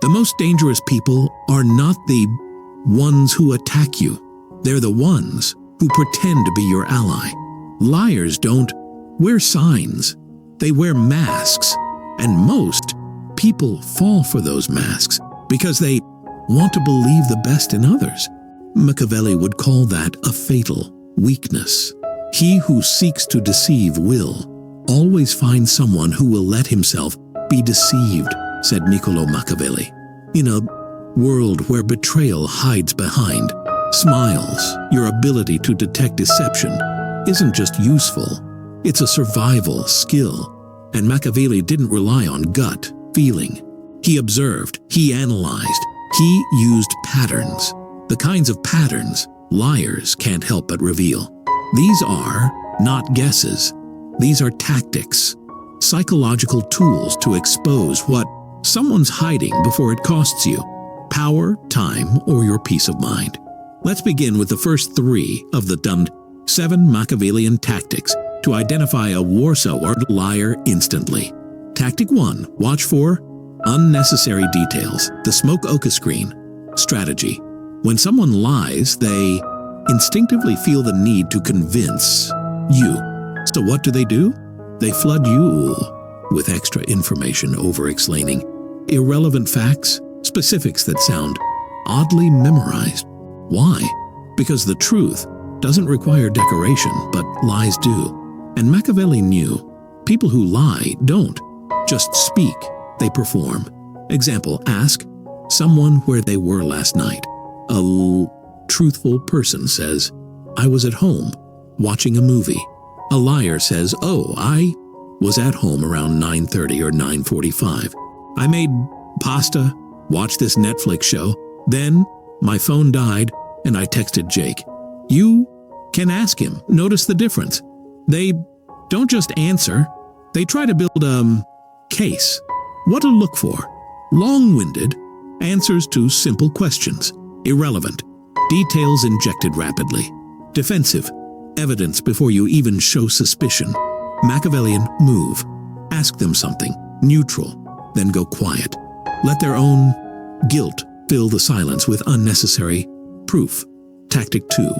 The most dangerous people are not the ones who attack you. They're the ones who pretend to be your ally. Liars don't wear signs. They wear masks. And most people fall for those masks because they want to believe the best in others. Machiavelli would call that a fatal weakness. He who seeks to deceive will always find someone who will let himself be deceived, said Niccolò Machiavelli. In a world where betrayal hides behind smiles, your ability to detect deception isn't just useful, it's a survival skill. And Machiavelli didn't rely on gut feeling. He observed, he analyzed, he used patterns. The kinds of patterns liars can't help but reveal. These are not guesses. These are tactics, psychological tools to expose what someone's hiding before it costs you power, time, or your peace of mind. Let's begin with the first 3 of the 7 Machiavellian tactics to identify a Warsaw or liar instantly. Tactic 1. Watch for unnecessary details. The smoke oka screen strategy. When someone lies, they instinctively feel the need to convince you. So what do? They flood you with extra information, over-explaining irrelevant facts, specifics that sound oddly memorized. Why? Because the truth doesn't require decoration, but lies do. And Machiavelli knew people who lie don't just speak, they perform. Example, ask someone where they were last night. A truthful person says, I was at home watching a movie. A liar says, oh, I was at home around 9:30 or 9:45. I made pasta, watched this Netflix show, then my phone died and I texted Jake. You can ask him. Notice the difference. They don't just answer, they try to build a case. What to look for? Long-winded answers to simple questions. Irrelevant. Details injected rapidly. Defensive. Evidence before you even show suspicion. Machiavellian move. Ask them something. Neutral. Then go quiet. Let their own guilt fill the silence with unnecessary proof. Tactic 2.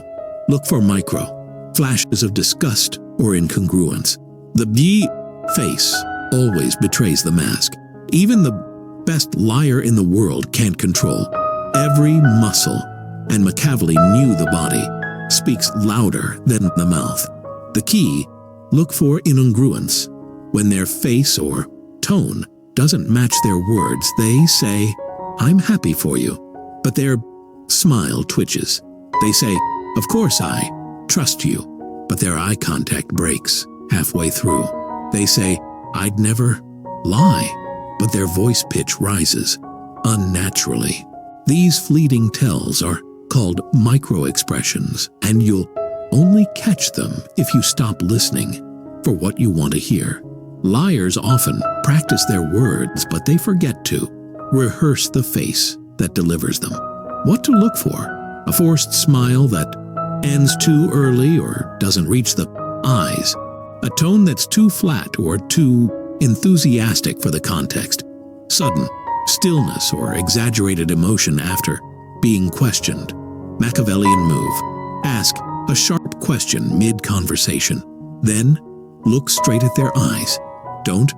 Look for micro flashes of disgust or incongruence. The face always betrays the mask. Even the best liar in the world can't control every muscle, and Machiavelli knew the body speaks louder than the mouth. The key, look for incongruence. When their face or tone doesn't match their words, they say, I'm happy for you, but their smile twitches. They say, of course I trust you, but their eye contact breaks halfway through. They say, I'd never lie, but their voice pitch rises unnaturally. These fleeting tells are called micro-expressions, and you'll only catch them if you stop listening for what you want to hear. Liars often practice their words, but they forget to rehearse the face that delivers them. What to look for? A forced smile that ends too early or doesn't reach the eyes. A tone that's too flat or too enthusiastic for the context. Sudden stillness or exaggerated emotion after being questioned. Machiavellian move. Ask a sharp question mid-conversation. Then look straight at their eyes. Don't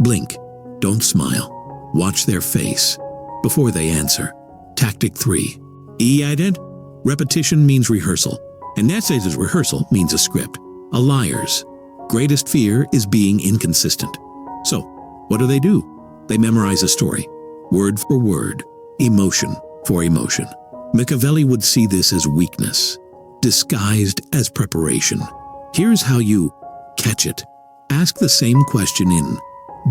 blink. Don't smile. Watch their face before they answer. Tactic 3. Ident. Repetition means rehearsal, and necessities rehearsal means a script. A liar's greatest fear is being inconsistent. So, what do? They memorize a story, word for word, emotion for emotion. Machiavelli would see this as weakness, disguised as preparation. Here's how you catch it. Ask the same question in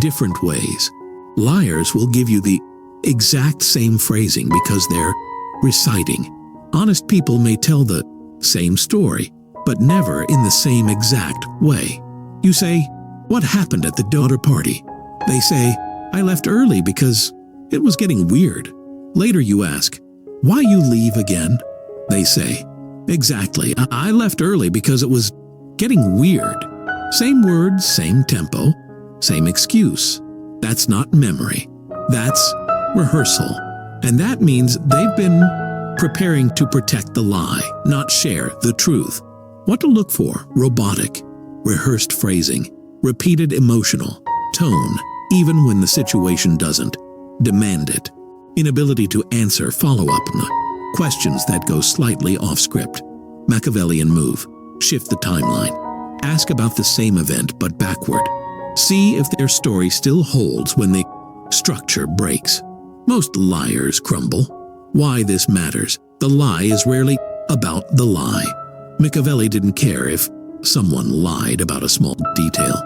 different ways. Liars will give you the exact same phrasing because they're reciting. Honest people may tell the same story, but never in the same exact way. You say, what happened at the daughter party? They say, I left early because it was getting weird. Later you ask, why you leave again? They say, exactly, I left early because it was getting weird. Same words, same tempo, same excuse. That's not memory. That's rehearsal. And that means they've been preparing to protect the lie, not share the truth. What to look for: robotic, rehearsed phrasing, repeated emotional tone, even when the situation doesn't demand it. Inability to answer follow-up questions that go slightly off script. Machiavellian move: shift the timeline. Ask about the same event but backward. See if their story still holds when the structure breaks. Most liars crumble. Why this matters: the lie is rarely about the lie. Machiavelli didn't care if someone lied about a small detail.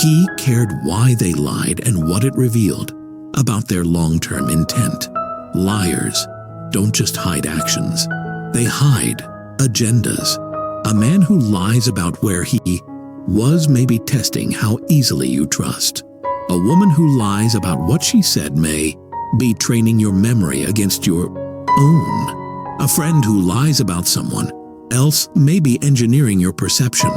He cared why they lied and what it revealed about their long-term intent. Liars don't just hide actions, they hide agendas. A man who lies about where he was may be testing how easily you trust. A woman who lies about what she said may be training your memory against your own. A friend who lies about someone else may be engineering your perception.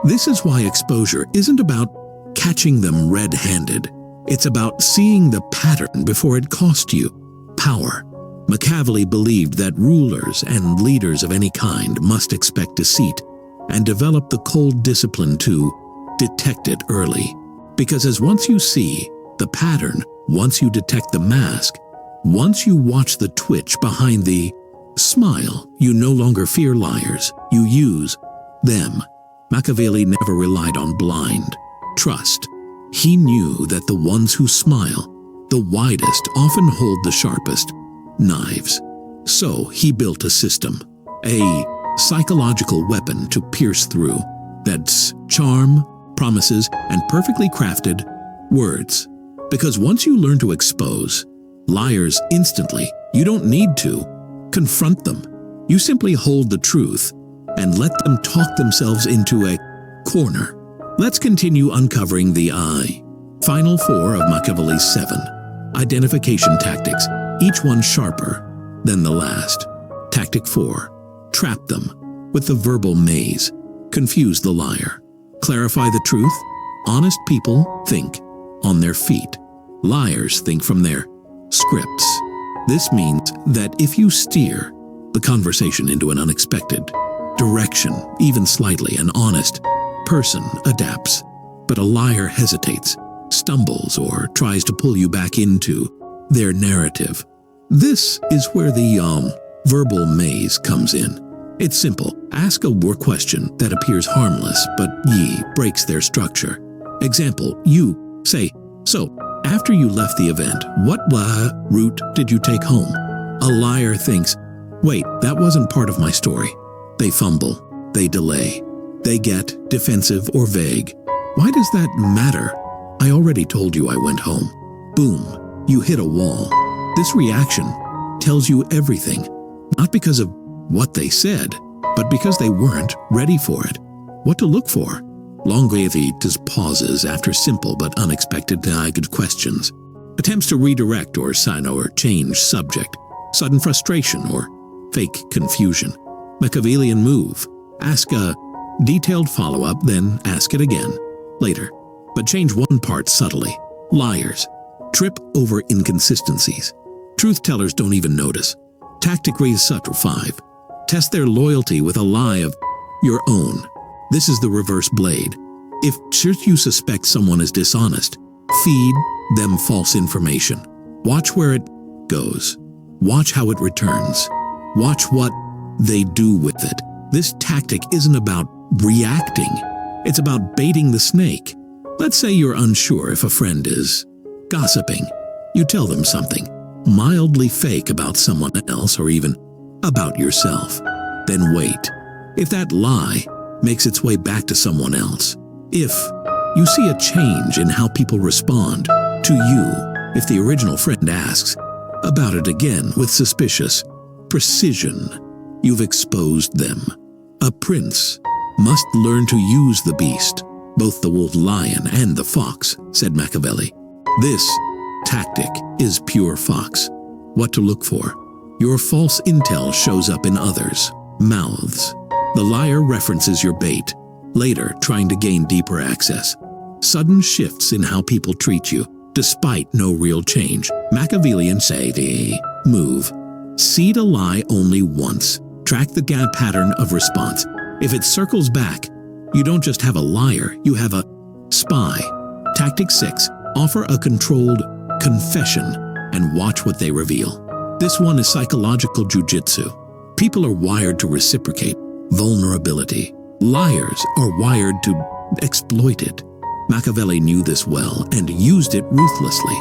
This is why exposure isn't about catching them red-handed. It's about seeing the pattern before it costs you power. Machiavelli believed that rulers and leaders of any kind must expect deceit and develop the cold discipline to detect it early. Because once you see the pattern, once you detect the mask, once you watch the twitch behind the smile, you no longer fear liars, you use them. Machiavelli never relied on blind trust. He knew that the ones who smile the widest often hold the sharpest knives. So he built a system, a psychological weapon to pierce through. That's charm, promises, and perfectly crafted words. Because once you learn to expose liars instantly, you don't need to confront them. You simply hold the truth and let them talk themselves into a corner. Let's continue uncovering the final 4 of Machiavelli's 7 identification tactics, each one sharper than the last. Tactic 4. Trap them with the verbal maze. Confuse the liar. Clarify the truth. Honest people think on their feet. Liars think from their scripts. This means that if you steer the conversation into an unexpected direction, even slightly, an honest person adapts. But a liar hesitates, stumbles, or tries to pull you back into their narrative. This is where the verbal maze comes in. It's simple. Ask a question that appears harmless, but breaks their structure. Example, you say, "So, after you left the event, what route did you take home?" A liar thinks, "Wait, that wasn't part of my story." They fumble, they delay, they get defensive or vague. Why does that matter? I already told you I went home. Boom, you hit a wall. This reaction tells you everything, not because of what they said, but because they weren't ready for it. What to look for? Elongated pauses after simple but unexpected questions. Attempts to redirect or change subject. Sudden frustration or fake confusion. Machiavellian move. Ask a detailed follow-up, then ask it again later. But change one part subtly. Liars trip over inconsistencies. Truth-tellers don't even notice. Tactic raise such 5. Test their loyalty with a lie of your own. This is the reverse blade. If you suspect someone is dishonest, feed them false information. Watch where it goes. Watch how it returns. Watch what they do with it. This tactic isn't about reacting. It's about baiting the snake. Let's say you're unsure if a friend is gossiping. You tell them something mildly fake about someone else or even about yourself. Then wait. If that lie makes its way back to someone else, if you see a change in how people respond to you, if the original friend asks about it again with suspicious precision, you've exposed them. A prince must learn to use the beast, both the wolf lion and the fox, said Machiavelli. This tactic is pure fox. What to look for? Your false intel shows up in others' mouths. The liar references your bait, later trying to gain deeper access. Sudden shifts in how people treat you. despite no real change. Machiavellian say the move. Seed a lie only once. Track the gap pattern of response. If it circles back, you don't just have a liar, you have a spy. Tactic 6. Offer a controlled confession and watch what they reveal. This one is psychological jujitsu. People are wired to reciprocate vulnerability. Liars are wired to exploit it. Machiavelli knew this well and used it ruthlessly.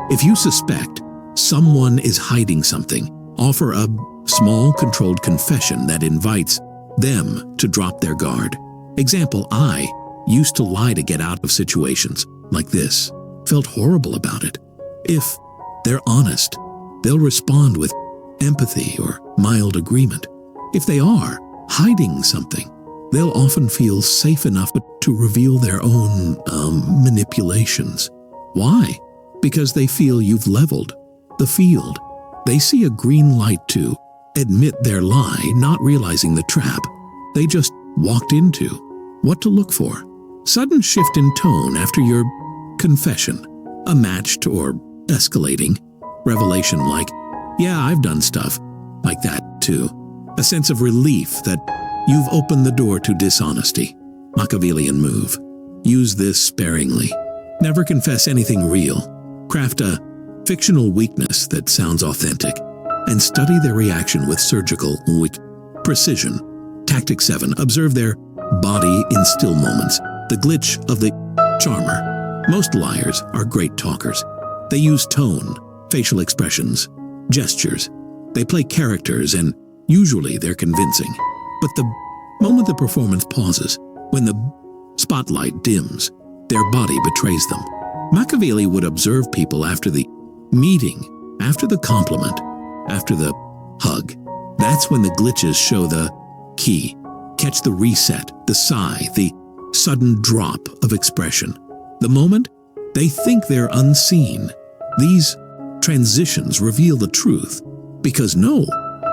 If you suspect someone is hiding something, offer a small controlled confession that invites them to drop their guard. Example, I used to lie to get out of situations like this. Felt horrible about it. If they're honest, they'll respond with empathy or mild agreement. If they are hiding something, they'll often feel safe enough to reveal their own manipulations. Why? Because they feel you've leveled the field. They see a green light to admit their lie, not realizing the trap they just walked into. What to look for? Sudden shift in tone after your confession. A matched or escalating revelation like, yeah, I've done stuff like that too. A sense of relief that you've opened the door to dishonesty. Machiavellian move. Use this sparingly. Never confess anything real. Craft a fictional weakness that sounds authentic, and study their reaction with surgical precision. Tactic 7. Observe their body in still moments. The glitch of the charmer. Most liars are great talkers. They use tone, facial expressions, gestures. They play characters, and usually they're convincing. But the moment the performance pauses, when the spotlight dims, their body betrays them. Machiavelli would observe people after the meeting, after the compliment, after the hug. That's when the glitches show the key. Catch the reset, the sigh, the sudden drop of expression. The moment they think they're unseen. These transitions reveal the truth, because no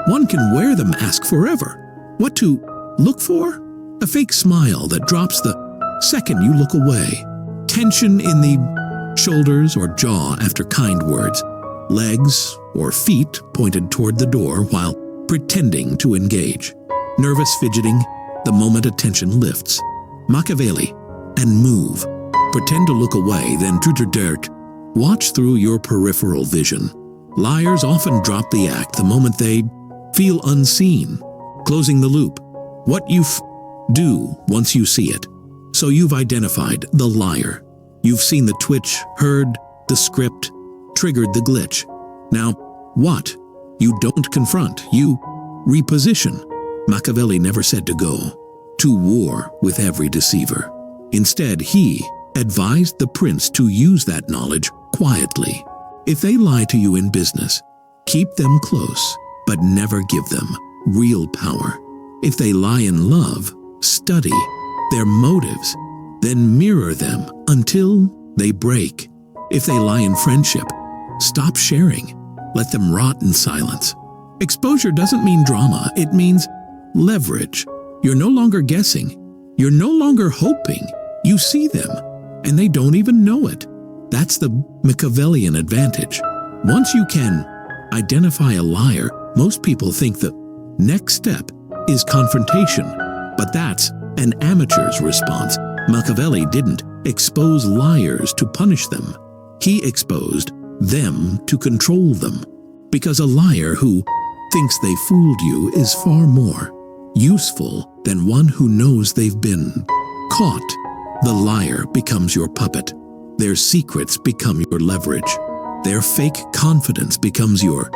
one can wear the mask forever. What to look for? A fake smile that drops the second you look away. Tension in the shoulders or jaw after kind words. Legs or feet pointed toward the door while pretending to engage. Nervous fidgeting the moment attention lifts. Machiavelli and move. Pretend to look away, then dirt. Watch through your peripheral vision. Liars often drop the act the moment they feel unseen. Closing the loop. What you do once you see it. So you've identified the liar. You've seen the twitch, heard the script, triggered the glitch. Now, what? You don't confront, you reposition. Machiavelli never said to go to war with every deceiver. Instead, he advised the prince to use that knowledge quietly. If they lie to you in business, keep them close, but never give them real power. If they lie in love, study their motives, then mirror them until they break. If they lie in friendship, stop sharing. Let them rot in silence. Exposure doesn't mean drama, it means leverage. You're no longer guessing. You're no longer hoping. You see them, and they don't even know it. That's the Machiavellian advantage. Once you can identify a liar, most people think the next step is confrontation, but that's an amateur's response. Machiavelli didn't expose liars to punish them. He exposed them to control them, because a liar who thinks they fooled you is far more useful than one who knows they've been caught. The liar becomes your puppet. Their secrets become your leverage. Their fake confidence becomes your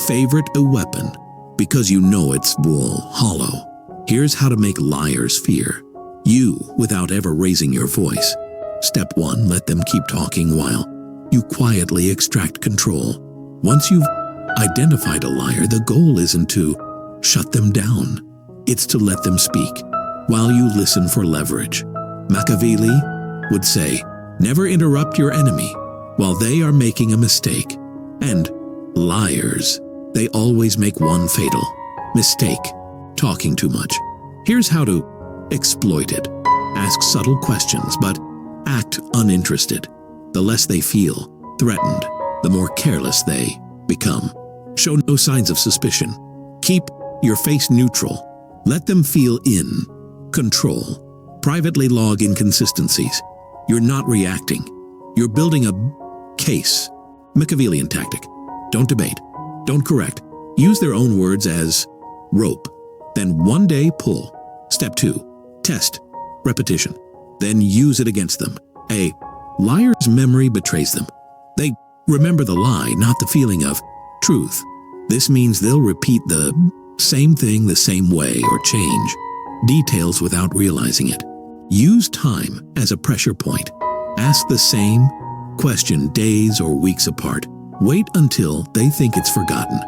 favorite weapon, because you know it's hollow. Here's how to make liars fear you without ever raising your voice. Step 1, let them keep talking while you quietly extract control. Once you've identified a liar, the goal isn't to shut them down. It's to let them speak while you listen for leverage. Machiavelli would say, never interrupt your enemy while they are making a mistake. And liars, they always make one fatal mistake, talking too much. Here's how to exploit it. Ask subtle questions, but act uninterested. The less they feel, threatened, the more careless they become. Show no signs of suspicion. Keep your face neutral. Let them feel in control. Privately log inconsistencies. You're not reacting. You're building a case. Machiavellian tactic. Don't debate. Don't correct. Use their own words as rope. Then one day pull. Step 2. Test. Repetition. Then use it against them. A liar's memory betrays them. They remember the lie, not the feeling of truth. This means they'll repeat the same thing the same way or change details without realizing it. Use time as a pressure point. Ask the same question days or weeks apart. Wait until they think it's forgotten.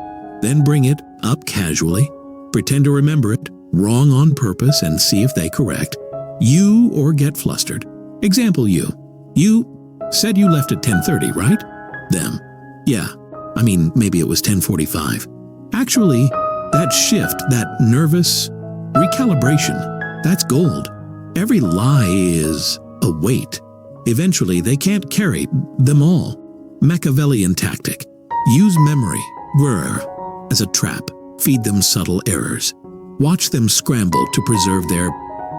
Then bring it up casually. Pretend to remember it, wrong on purpose, and see if they correct you or get flustered. Example you. You said you left at 10:30, right? Them. Yeah. I mean, maybe it was 10:45. Actually, that shift, that nervous recalibration, that's gold. Every lie is a weight. Eventually, they can't carry them all. Machiavellian tactic. Use memory, as a trap. Feed them subtle errors. Watch them scramble to preserve their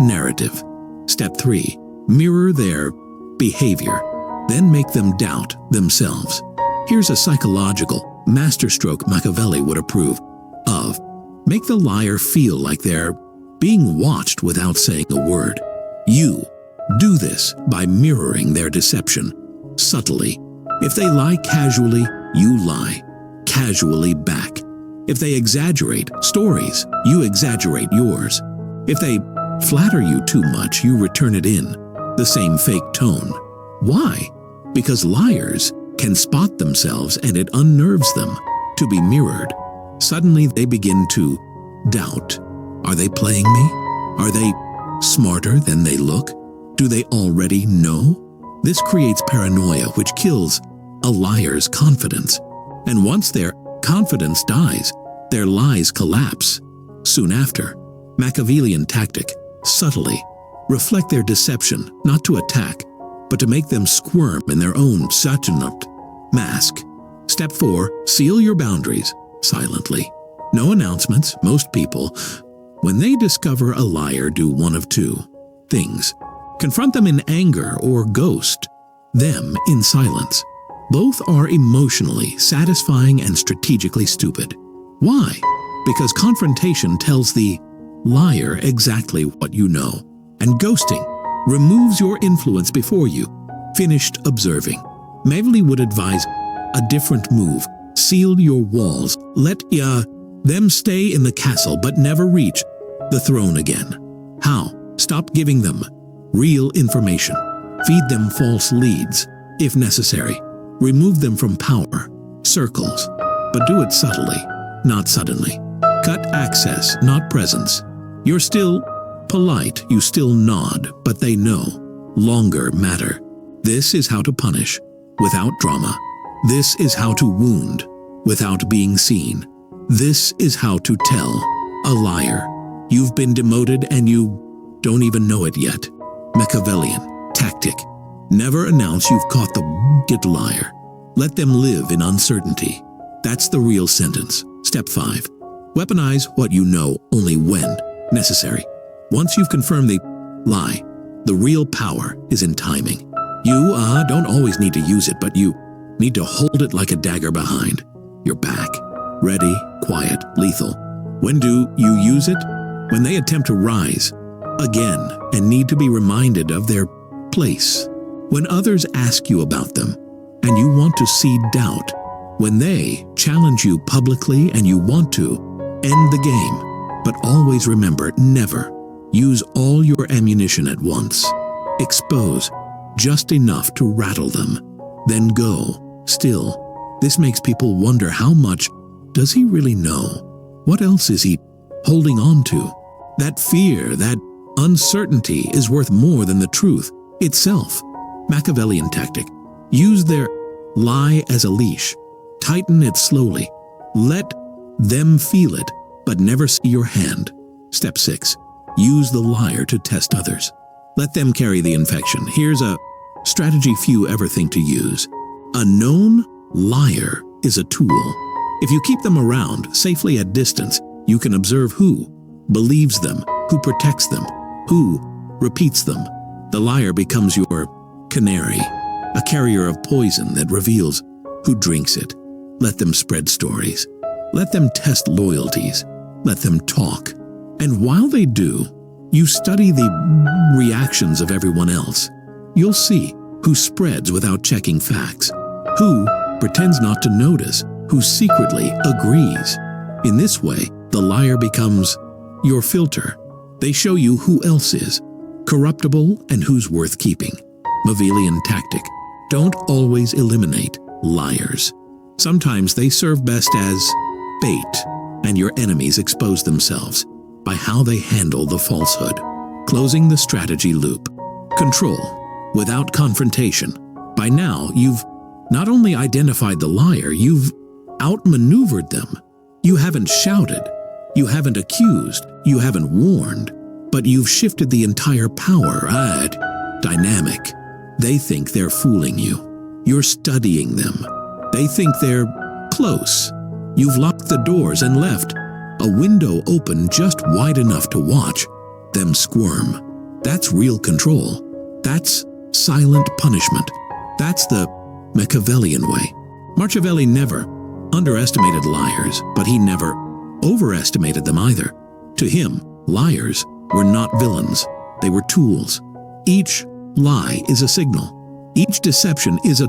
narrative. Step 3. Mirror their behavior. Then make them doubt themselves. Here's a psychological masterstroke Machiavelli would approve of. Make the liar feel like they're being watched without saying a word. You do this by mirroring their deception subtly. If they lie casually, you lie casually back. If they exaggerate stories, you exaggerate yours. If they flatter you too much, you return it in the same fake tone. Why? Because liars can spot themselves and it unnerves them to be mirrored. Suddenly they begin to doubt. Are they playing me? Are they smarter than they look? Do they already know? This creates paranoia, which kills a liar's confidence. And once their confidence dies, their lies collapse. Soon after, Machiavellian tactic, subtly, reflect their deception, not to attack, but to make them squirm in their own saturnate mask. Step 4. Seal your boundaries silently. No announcements. Most people, when they discover a liar, do one of two things. Confront them in anger or ghost them in silence. Both are emotionally satisfying and strategically stupid. Why? Because confrontation tells the liar exactly what you know, and ghosting removes your influence before you finished observing. Machiavelli would advise a different move. Seal your walls. Let them stay in the castle but never reach the throne again. How? Stop giving them real information. Feed them false leads, if necessary. Remove them from power circles, but do it subtly, not suddenly. Cut access, not presence. You're still polite, you still nod, but they know. Longer matter. This is how to punish without drama. This is how to wound without being seen. This is how to tell a liar you've been demoted and you don't even know it yet. Machiavellian tactic. Never announce you've caught the liar. Let them live in uncertainty. That's the real sentence. Step 5. Weaponize what you know only when necessary. Once you've confirmed the lie, the real power is in timing. You don't always need to use it, but you need to hold it like a dagger behind your back. Ready, quiet, lethal. When do you use it? When they attempt to rise again and need to be reminded of their place. When others ask you about them and you want to seed doubt. When they challenge you publicly and you want to end the game. But always remember, never use all your ammunition at once. Expose just enough to rattle them. Then go. Still, this makes people wonder, how much does he really know? What else is he holding on to? That fear, that uncertainty is worth more than the truth itself. Machiavellian tactic. Use their lie as a leash. Tighten it slowly. Let them feel it, but never see your hand. Step 6. Use the liar to test others. Let them carry the infection. Here's a strategy few ever think to use. A known liar is a tool. If you keep them around, safely at distance, you can observe who believes them, who protects them, who repeats them. The liar becomes your canary, a carrier of poison that reveals who drinks it. Let them spread stories. Let them test loyalties. Let them talk. And while they do, you study the reactions of everyone else. You'll see who spreads without checking facts, who pretends not to notice, who secretly agrees. In this way, the liar becomes your filter. They show you who else is corruptible and who's worth keeping. Machiavellian tactic. Don't always eliminate liars. Sometimes they serve best as bait, and your enemies expose themselves by how they handle the falsehood. Closing the strategy loop. Control without confrontation. By now, you've not only identified the liar, you've outmaneuvered them. You haven't shouted, you haven't accused, you haven't warned, but you've shifted the entire power dynamic. They think they're fooling you. You're studying them. They think they're close. You've locked the doors and left a window open just wide enough to watch them squirm. That's real control. That's silent punishment. That's the Machiavellian way. Machiavelli never underestimated liars, but he never overestimated them either. To him, liars were not villains. They were tools. Each lie is a signal. Each deception is a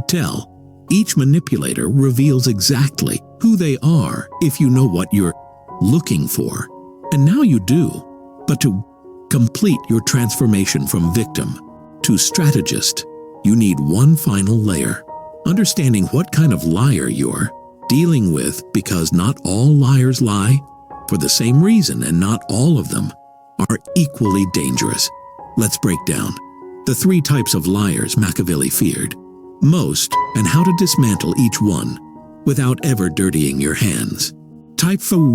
tell. Each manipulator reveals exactly who they are if you know what you're looking for. And now you do. But to complete your transformation from victim to strategist, you need one final layer. Understanding what kind of liar you're dealing with, because not all liars lie for the same reason, and not all of them are equally dangerous. Let's break down the 3 types of liars Machiavelli feared most, and how to dismantle each one without ever dirtying your hands. Type 1,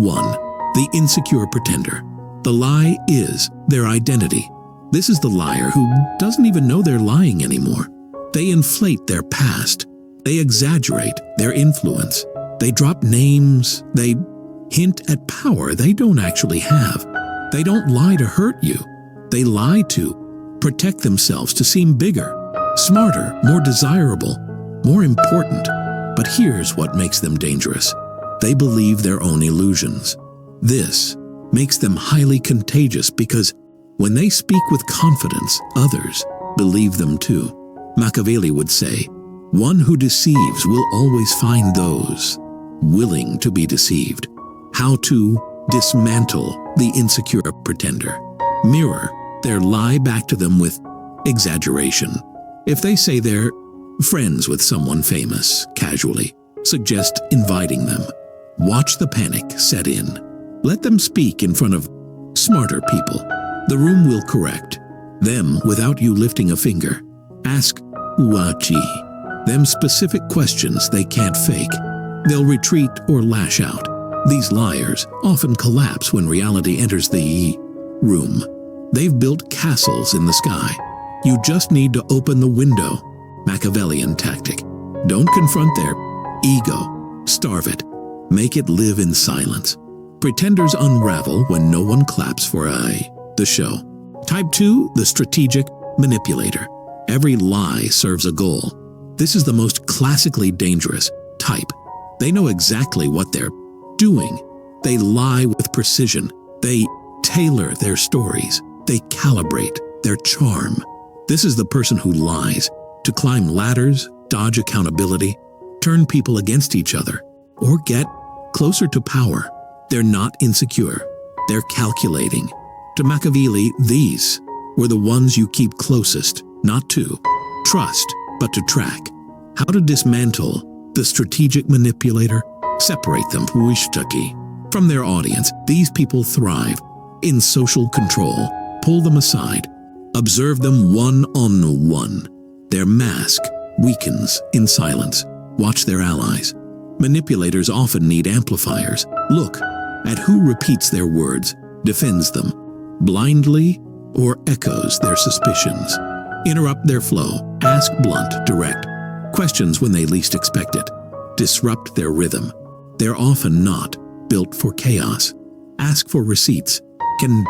the insecure pretender. The lie is their identity. This is the liar who doesn't even know they're lying anymore. They inflate their past. They exaggerate their influence. They drop names. They hint at power they don't actually have. They don't lie to hurt you. They lie to protect themselves, to seem bigger, smarter, more desirable, more important. But here's what makes them dangerous. They believe their own illusions. This makes them highly contagious because when they speak with confidence, others believe them too. Machiavelli would say, one who deceives will always find those willing to be deceived. How to dismantle the insecure pretender. Mirror their lie back to them with exaggeration. If they say they're friends with someone famous, casually suggest inviting them. Watch the panic set in. Let them speak in front of smarter people. The room will correct them without you lifting a finger. Ask them specific questions they can't fake. They'll retreat or lash out. These liars often collapse when reality enters the room. They've built castles in the sky. You just need to open the window. Machiavellian tactic. Don't confront their ego. Starve it. Make it live in silence. Pretenders unravel when no one claps for the show. Type 2, the strategic manipulator. Every lie serves a goal. This is the most classically dangerous type. They know exactly what they're doing. They lie with precision. They tailor their stories. They calibrate their charm. This is the person who lies to climb ladders, dodge accountability, turn people against each other, or get closer to power. They're not insecure. They're calculating. To Machiavelli, these were the ones you keep closest, not to trust, but to track. How to dismantle the strategic manipulator? Separate them from their audience. These people thrive in social control. Pull them aside. Observe them one-on-one. Their mask weakens in silence. Watch their allies. Manipulators often need amplifiers. Look at who repeats their words, defends them blindly, or echoes their suspicions. Interrupt their flow. Ask blunt, direct questions when they least expect it, disrupt their rhythm. They're often not built for chaos. Ask for receipts. Can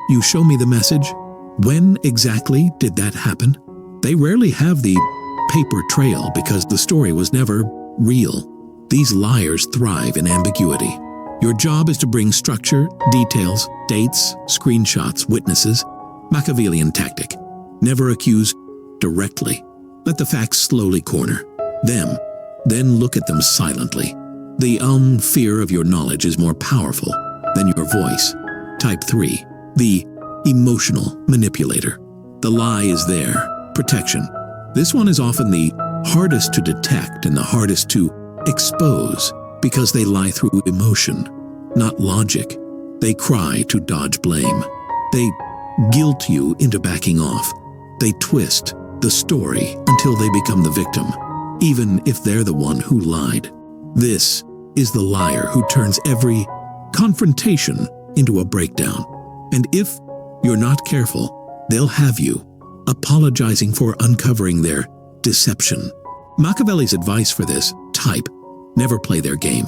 you show me the message? When exactly did that happen? They rarely have the paper trail because the story was never real. These liars thrive in ambiguity. Your job is to bring structure, details, dates, screenshots, witnesses. Machiavellian tactic. Never accuse directly. Let the facts slowly corner them, then look at them silently. The fear of your knowledge is more powerful than your voice. Type 3. The emotional manipulator. The lie is there. Protection. This one is often the hardest to detect and the hardest to expose because they lie through emotion, not logic. They cry to dodge blame. They guilt you into backing off. They twist the story until they become the victim, even if they're the one who lied. This is the liar who turns every confrontation into a breakdown. And if you're not careful, they'll have you apologizing for uncovering their deception. Machiavelli's advice for this type: never play their game.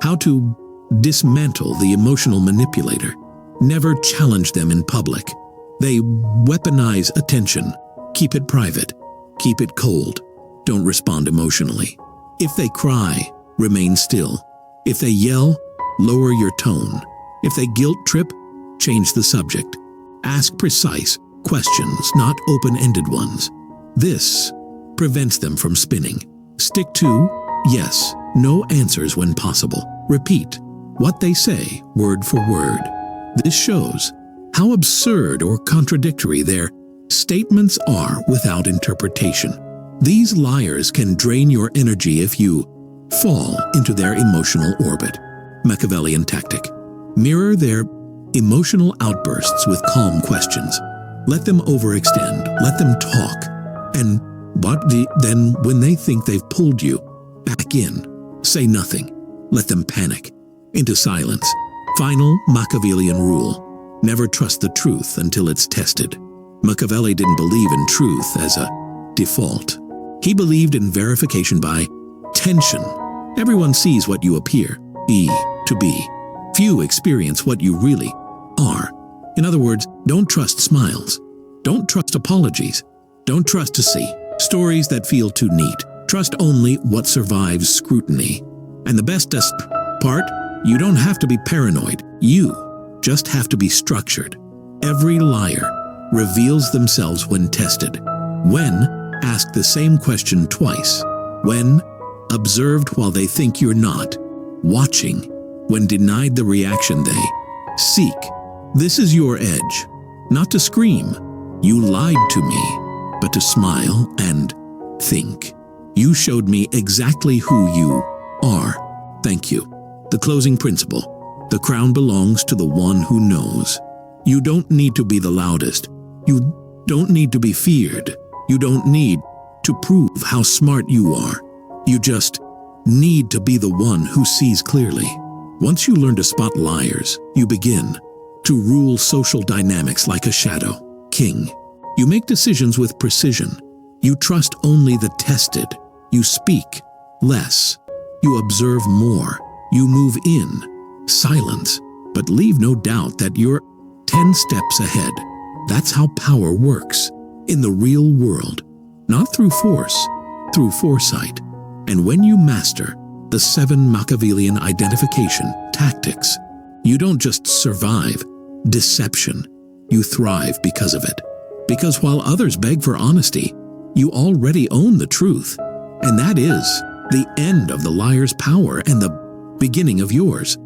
How to dismantle the emotional manipulator. Never challenge them in public. They weaponize attention. Keep it private. Keep it cold. Don't respond emotionally. If they cry, remain still. If they yell, lower your tone. If they guilt trip, change the subject. Ask precise questions, not open-ended ones. This prevents them from spinning. Stick to yes, no answers when possible. Repeat what they say word for word. This shows how absurd or contradictory their statements are without interpretation. These liars can drain your energy if you fall into their emotional orbit. Machiavellian tactic. Mirror their emotional outbursts with calm questions. Let them overextend. Let them talk. And then when they think they've pulled you back in, say nothing. Let them panic into silence. Final Machiavellian rule. Never trust the truth until it's tested. Machiavelli didn't believe in truth as a default. He believed in verification by tension. Everyone sees what you appear to be. Few experience what you really are. In other words, don't trust smiles. Don't trust apologies. Don't trust to see stories that feel too neat. Trust only what survives scrutiny. And the bestest part, you don't have to be paranoid. You just have to be structured. Every liar reveals themselves when tested. When, ask the same question twice. When, observed while they think you're not. Watching, when denied the reaction they seek. This is your edge. Not to scream, "You lied to me," but to smile and think. "You showed me exactly who you are. Thank you." The closing principle. The crown belongs to the one who knows. You don't need to be the loudest. You don't need to be feared. You don't need to prove how smart you are. You just need to be the one who sees clearly. Once you learn to spot liars, you begin to rule social dynamics like a shadow king. You make decisions with precision. You trust only the tested. You speak less. You observe more. You move in silence, but leave no doubt that you're 10 steps ahead. That's how power works in the real world, not through force, through foresight. And when you master the 7 Machiavellian identification tactics, you don't just survive deception, you thrive because of it. Because while others beg for honesty, you already own the truth. And that is the end of the liar's power and the beginning of yours.